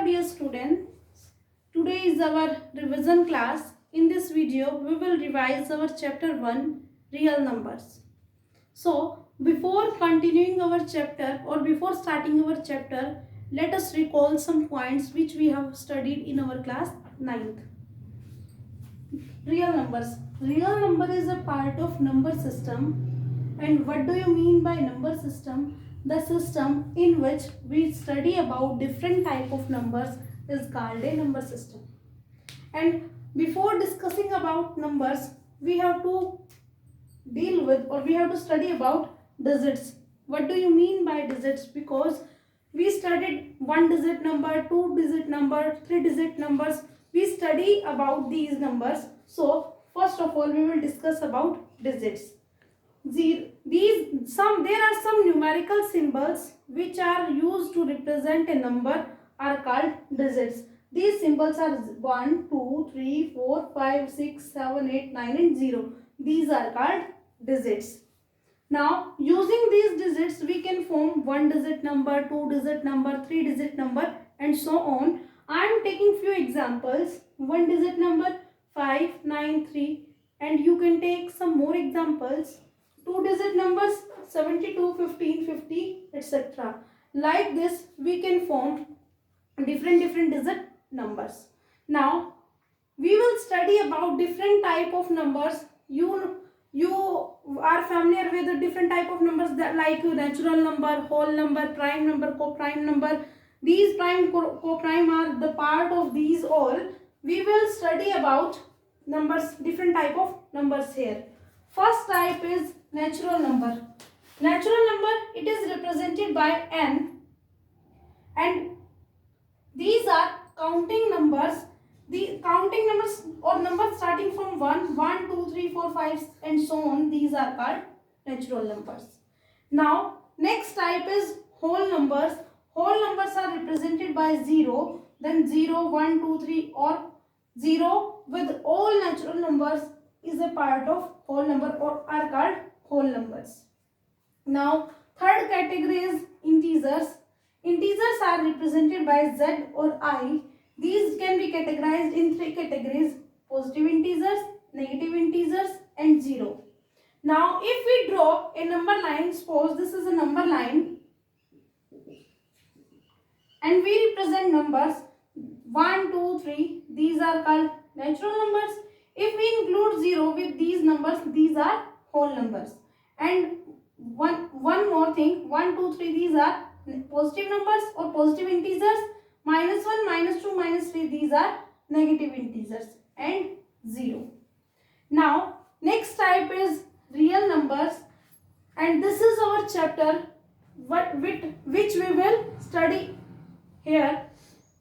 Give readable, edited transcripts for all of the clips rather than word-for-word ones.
dear students, today is our revision class. In this video, we will revise our chapter 1 real numbers. So, before continuing our chapter or before starting our chapter, let us recall some points which we have studied in our class 9th. Real numbers. Real number is a part of number system. And what do you mean by number system? The system in which we study about different type of numbers is called a number system. And before discussing about numbers, we have to deal with or we have to study about digits. What do you mean by digits? Because we studied 1-digit number, 2-digit number, 3-digit numbers. We study about these numbers. So first of all, we will discuss about digits. There are some numerical symbols which are used to represent a number are called digits. These symbols are 1, 2, 3, 4, 5, 6, 7, 8, 9 and 0. These are called digits. Now using these digits we can form 1-digit number, 2-digit number, 3-digit number and so on. I am taking few examples. 1-digit number 5, 9, 3 and you can take some more examples. 2-digit numbers 72, 15, 50 etc. Like this we can form different digit numbers. Now we will study about different type of numbers. You are familiar with the different type of numbers that like natural number, whole number, prime number, co-prime number. These prime co-prime are the part of these all. We will study about numbers, different type of numbers here. First type is natural number. Natural number, it is represented by n and these are counting numbers. The counting numbers or numbers starting from 1, 2, 3, 4, 5 and so on. These are called natural numbers. Now next type is whole numbers. Whole numbers are represented by 0, then 0, 1, 2, 3 or 0 with all natural numbers is a part of whole number or are called whole numbers. Now third category is integers. Integers are represented by z or I. These can be categorized in 3 categories: positive integers, negative integers and 0. Now if we draw a number line, suppose this is a number line and we represent numbers 1, 2, 3, these are called natural numbers. If we include 0 with these numbers, these are whole numbers. And one more thing, 1, 2, 3, these are positive numbers or positive integers. -1, -2, -3, these are negative integers and 0. Now next type is real numbers and this is our chapter which we will study here.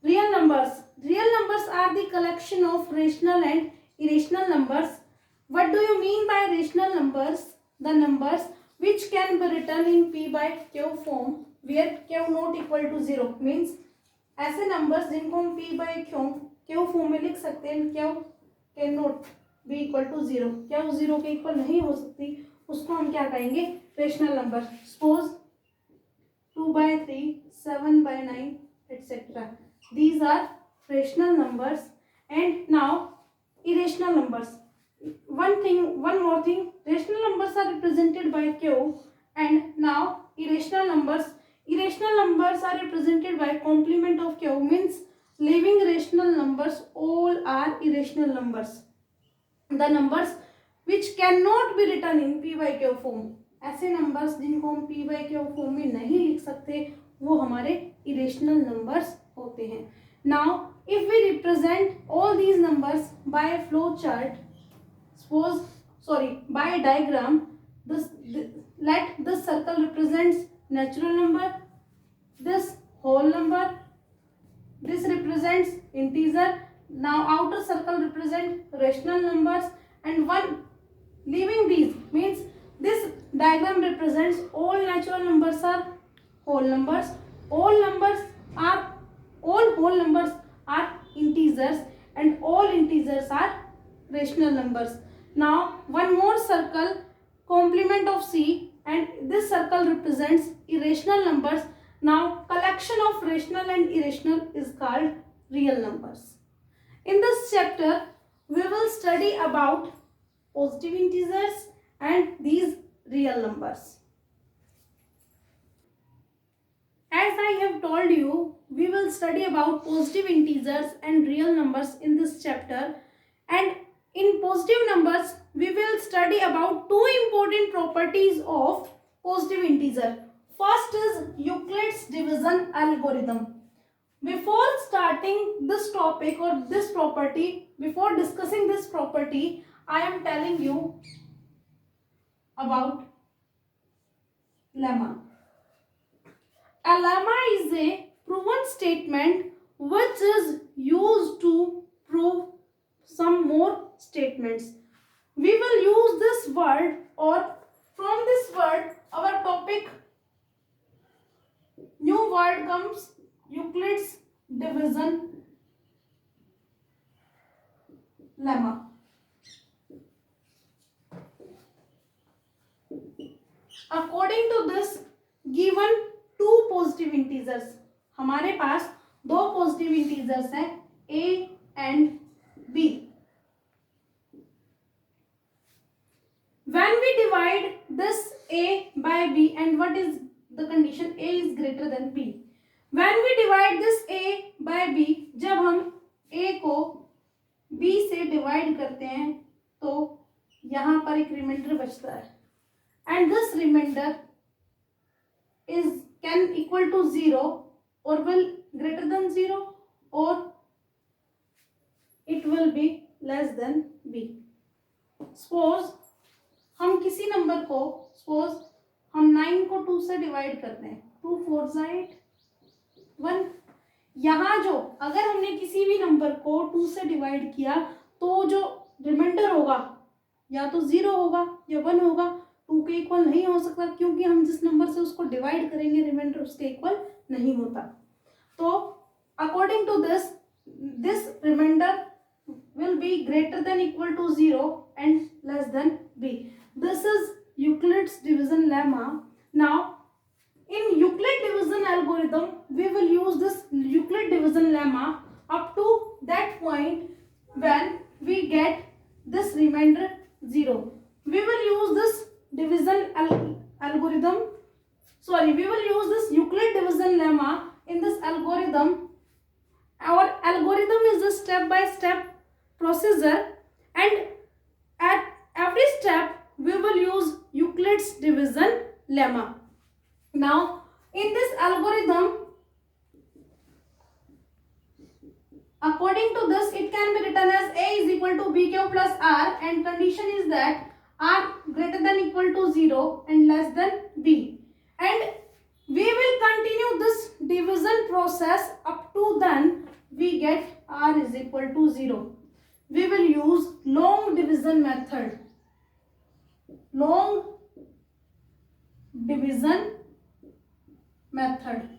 Real numbers. Real numbers are the collection of rational and irrational numbers. What do you mean by rational numbers? The numbers which can be written in p by q form where q not equal to 0 means ऐसे numbers जिनको हम p by q form में लिख सकते हैं. q can not be equal to 0. q 0 के equal नहीं हो सकती, उसको हम क्या कहेंगे? Rational number. Suppose 2 by 3, 7 by 9 etc. These are rational numbers. And now irrational numbers. One more thing, rational numbers are represented by q and now irrational numbers are represented by complement of q means leaving rational numbers all are irrational numbers. The numbers which cannot be written in p by q form, ऐसे numbers जिनको हम p by q form में नहीं लिख सकते वो हमारे irrational numbers होते हैं. Now if we represent all these numbers by a flow chart, by a diagram, let this circle represents natural number, this whole number, this represents integer. Now outer circle represents rational numbers and one leaving these means this diagram represents all natural numbers are whole numbers, all whole numbers are integers and all integers are rational numbers. Now one more circle complement of C and this circle represents irrational numbers Now, collection of rational and irrational is called real numbers. In this chapter, we will study about positive integers and these real numbers. As I have told you, we will study about positive integers and real numbers in this chapter. And in positive numbers, we will study about two important properties of positive integer. First is Euclid's division algorithm. Before starting this topic or this property, before discussing this property, I am telling you about lemma. A lemma is a proven statement which is used to prove some more statements. We will use this word, or from this word our topic, new word comes, Euclid's division lemma. According to this, given two positive integers, हमारे पास दो positive integers हैं a and b. When we divide this a by b, and what is the condition? A is greater than b. When we divide this a by b, जब हम a को b से divide करते हैं तो यहाँ पर एक रिमाइंडर बचता है, and this remainder is can equal to 0 or will greater than 0 or it will be less than b. Suppose हम किसी नंबर को, suppose हम 9 को 2 से डिवाइड करते हैं, 2 4 8 1. यहाँ जो अगर हमने किसी भी नंबर को 2 से डिवाइड किया तो जो रिमाइंडर होगा या तो 0 होगा या 1 होगा. 2 के इक्वल नहीं हो सकता क्योंकि हम जिस नंबर से उसको डिवाइड करेंगे रिमाइंडर उसके इक्वल नहीं होता. तो according to this remainder will be greater than equal to 0 and less than b. This is Euclid's division lemma. Now, in Euclid division algorithm, we will use this Euclid division lemma up to that point when we get this remainder 0. We will use this division algorithm. Sorry, we will use this Euclid division lemma in this algorithm. Our algorithm is a step-by-step procedure, and at every step we will use Euclid's division lemma. Now, in this algorithm, according to this, it can be written as a is equal to bq plus r, and condition is that r greater than equal to 0 and less than b. And we will continue this division process up to then we get r is equal to 0. We will use long division method. Long division method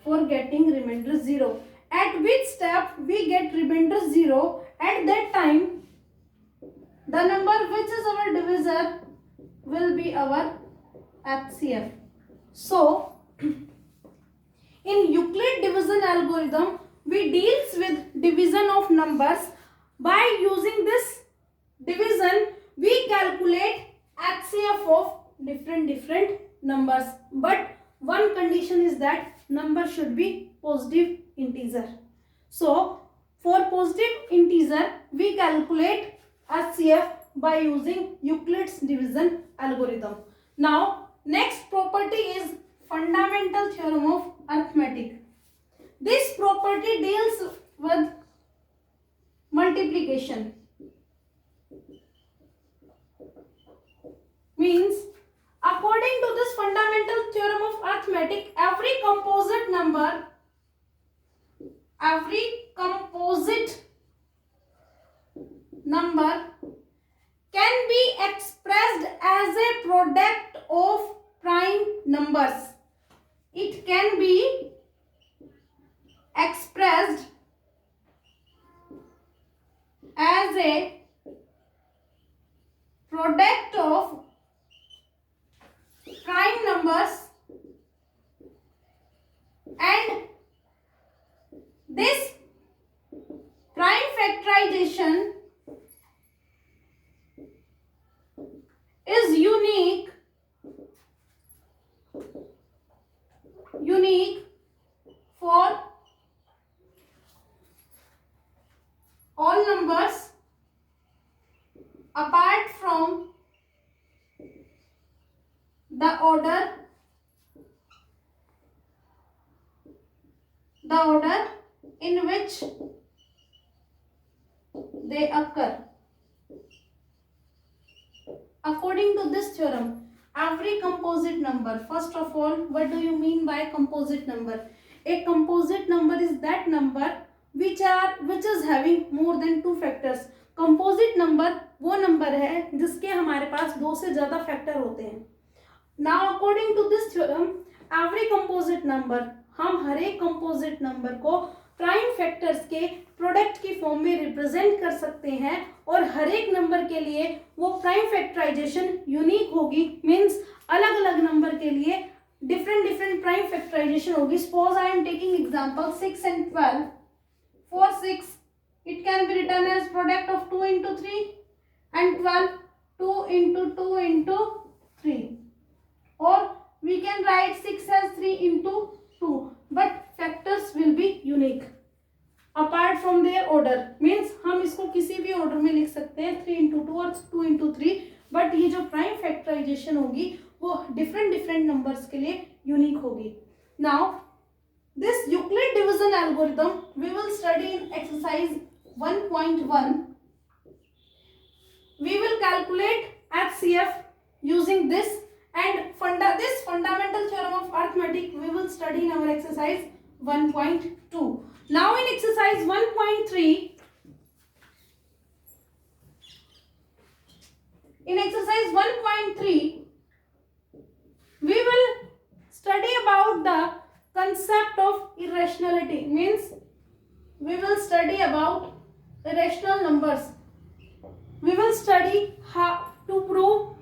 for getting remainder 0. At which step we get remainder 0, at that time the number which is our divisor will be our HCF. So, in Euclid division algorithm, we deals with division of numbers. By using this division, we calculate HCF of different numbers. But one condition is that number should be positive integer. So, for positive integer, we calculate HCF by using Euclid's division algorithm. Now, next property is fundamental theorem of arithmetic. This property deals with multiplication. Means, according to this fundamental theorem of arithmetic, every composite number can be expressed as a product of prime numbers. It can be expressed as a product of prime numbers the order in which they occur. According to this theorem, every composite number, first of all, what do you mean by composite number? A composite number is that number which is having more than two factors. Composite number वो number है जिसके हमारे पास दो से ज्यादा factor होते हैं. Now according to this theorem, every composite number, हम हर एक composite number को प्राइम फैक्टर्स के प्रोडक्ट की फॉर्म में रिप्रेजेंट कर सकते हैं और हर एक नंबर के लिए वो प्राइम फैक्टराइजेशन यूनिक होगी. मीन्स अलग अलग नंबर के लिए डिफरेंट प्राइम फैक्टराइजेशन होगी. Suppose I am taking example 6 and 12. For 6 it can be written as product of 2 into 3 and 12 2 into 2 into 3, or we can write 6 as 3 into 2, but factors will be unique apart from their order. Means हम इसको किसी भी order में लिख सकते हैं 3 into 2 और 2 into 3, but ये जो प्राइम फैक्टराइजेशन होगी वो डिफरेंट नंबर्स के लिए यूनिक होगी. Now this Euclid division algorithm we will study in exercise 1.1. We will calculate HCF using this, and this fundamental theorem of arithmetic we will study in our exercise 1.2. Now in exercise 1.3, we will study about the concept of irrationality. Means we will study about irrational numbers. We will study how to prove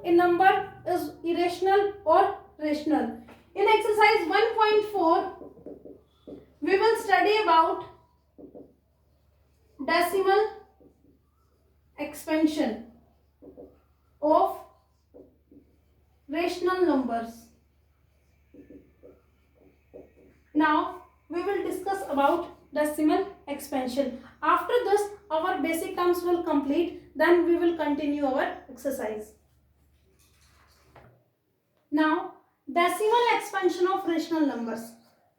a number is irrational or rational. In exercise 1.4 we will study about decimal expansion of rational numbers. Now we will discuss about decimal expansion. After this our basic terms will complete, then we will continue our exercise. Now decimal expansion of rational numbers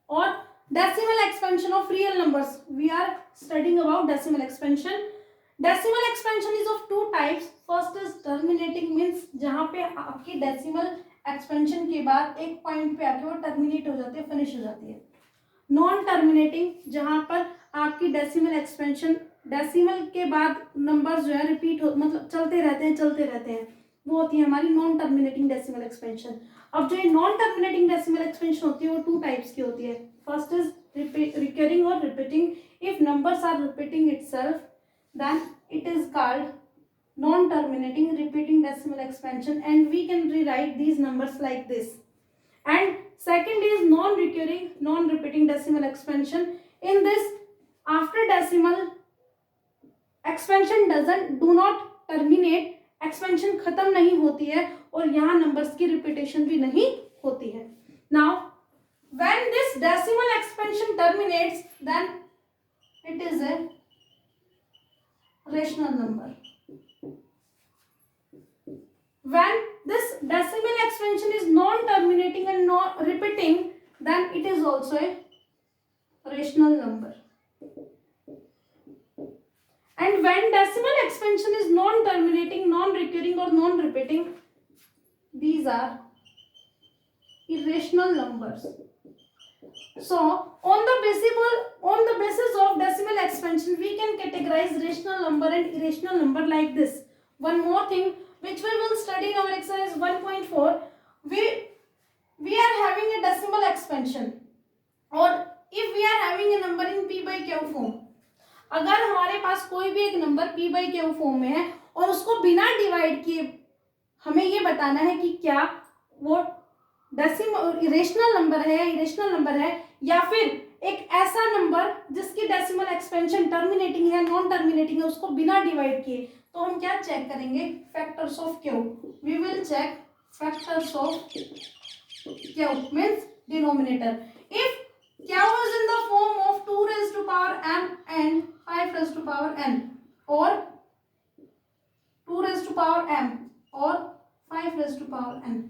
or decimal expansion of real numbers. We are studying about decimal expansion. Decimal expansion is of two types. First is terminating, means जहाँ पे आपकी decimal expansion के बाद एक point पे आके वो terminate हो जाती है, फिनिश हो जाती है. नॉन टर्मिनेटिंग, जहाँ पर आपकी डेसिमल एक्सपेंशन, डेसिमल के बाद नंबर्स जो है रिपीट हो, मतलब चलते रहते हैं, वो होती है हमारी नॉन टर्मिनेटिंग डेसिमल एक्सपेंशन. अब जो ये नॉन टर्मिनेटिंग डेसिमल एक्सपेंशन होती है वो टू टाइप्स की होती है. फर्स्ट इज रिकरिंग और repeating. If numbers are repeating itself then it is called non terminating repeating decimal expansion, and we can rewrite these numbers like this. And second is non-recurring, non-repeating decimal expansion. In this, after decimal expansion do not terminate, expansion खत्म नहीं होती है और यहाँ numbers की repetition भी नहीं होती है. Now, when this decimal expansion terminates, then it is a rational number. When this decimal expansion is non-terminating and not repeating, then it is also a rational number. And when decimal expansion is non-terminating, non-recurring or non-repeating, these are irrational numbers. So on the basis of decimal expansion, we can categorize rational number and irrational number like this. One more thing which we will study in our exercise 1.4, we are having a decimal expansion, or if we are having a number in p by q form. अगर हमारे पास कोई भी एक number p by q form में है और उसको बिना डिवाइड किए हमें ये बताना है कि क्या वो रेशनल नंबर है या इरेशनल नंबर है, या फिर एक ऐसा नंबर जिसकी डेसिमल एक्सपेंशन टर्मिनेटिंग है, नॉन टर्मिनेटिंग है, उसको बिना डिवाइड किए, तो हम क्या चेक करेंगे? Factors of Q. We will check factors of Q means denominator. If Q is in the form of 2 raised to power m and 5 raised to power n, or 2 raised to power m or 5 raised to power n.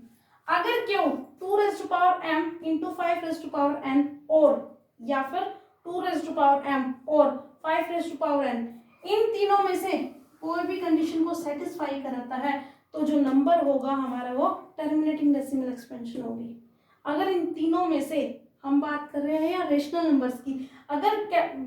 अगर Q 2 raise to power m into 5 raise to power n और या फिर 2 raise to power m और 5 raise to power n, इन तीनों में से कोई भी कंडीशन को सेटिस्फाई कराता है तो जो नंबर होगा हमारा वो टर्मिनेटिंग डेसिमल एक्सपेंशन होगी। अगर इन तीनों में से हम बात कर रहे हैं या रेशनल नंबर्स की, अगर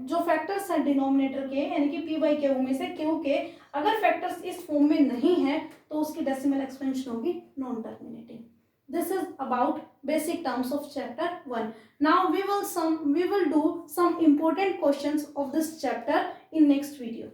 जो फैक्टर्स हैं डिनोमिनेटर के यानी कि p बाई क्यू में से क्यू के अगर फैक्टर्स इस फॉर्म में नहीं है तो उसकी डेसिमल एक्सपेंशन होगी non terminating. This is about basic terms of chapter 1. Now we will do some important questions of this chapter in next video.